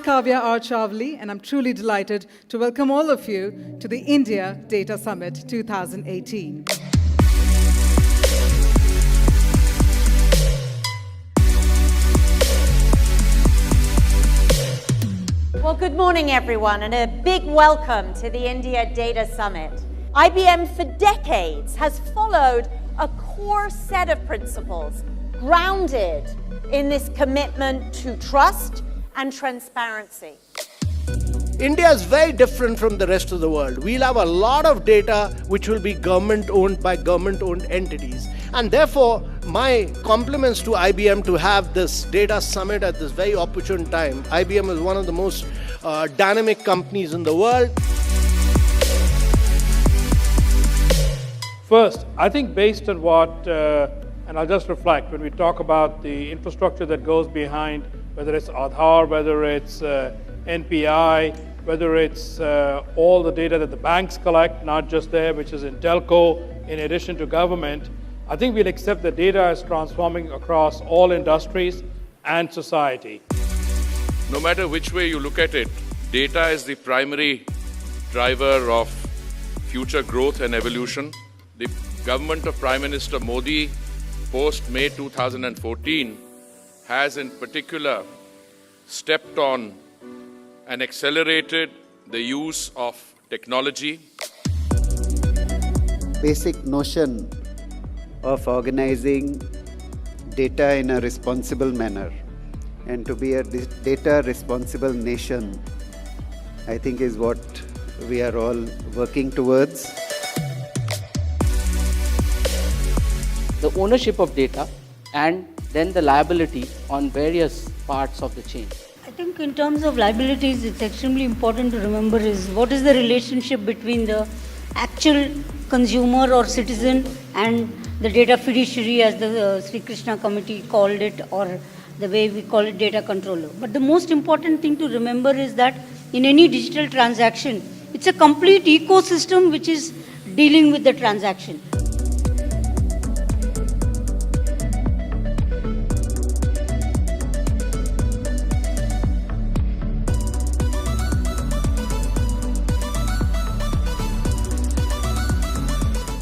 Kavya R. Chavli, and I'm truly delighted to welcome all of you to the India Data Summit 2018. Well, good morning, everyone, and a big welcome to the India Data Summit. IBM for decades has followed a core set of principles grounded in this commitment to trust and transparency. India is very different from the rest of the world. We'll have a lot of data which will be government-owned by government-owned entities. And therefore, my compliments to IBM to have this data summit at this very opportune time. IBM is one of the most dynamic companies in the world. First, I think based on what, and I'll just reflect, when we talk about the infrastructure that goes behind, whether it's Aadhaar, whether it's NPI, whether it's all the data that the banks collect, not just there, which is in telco, in addition to government, I think we'll accept that data is transforming across all industries and society. No matter which way you look at it, data is the primary driver of future growth and evolution. The government of Prime Minister Modi, post-May 2014, has in particular stepped on and accelerated the use of technology. Basic notion of organizing data in a responsible manner and to be a data responsible nation, I think is what we are all working towards. The ownership of data and then the liability on various parts of the chain. I think in terms of liabilities, it's extremely important to remember is what is the relationship between the actual consumer or citizen and the data fiduciary, as the Sri Krishna committee called it, or the way we call it, data controller. But the most important thing to remember is that in any digital transaction, it's a complete ecosystem which is dealing with the transaction.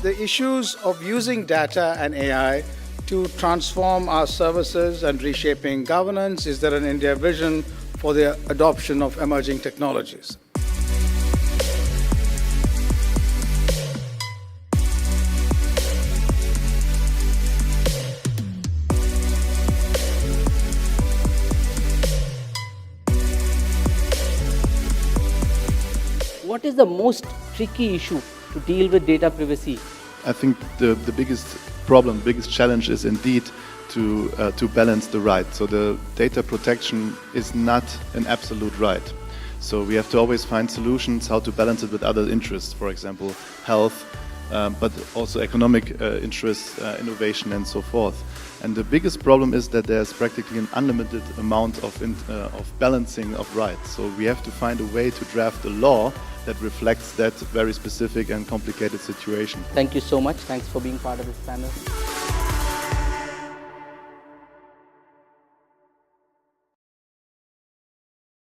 The issues of using data and AI to transform our services and reshaping governance. Is there an India vision for the adoption of emerging technologies? What is the most tricky issue to deal with data privacy? I think the biggest problem, biggest challenge is indeed to balance the right. So the data protection is not an absolute right. So we have to always find solutions how to balance it with other interests, for example, health, but also economic interests, innovation and so forth. And the biggest problem is that there's practically an unlimited amount of balancing of rights. So we have to find a way to draft a law that reflects that very specific and complicated situation. Thank you so much. Thanks for being part of this panel.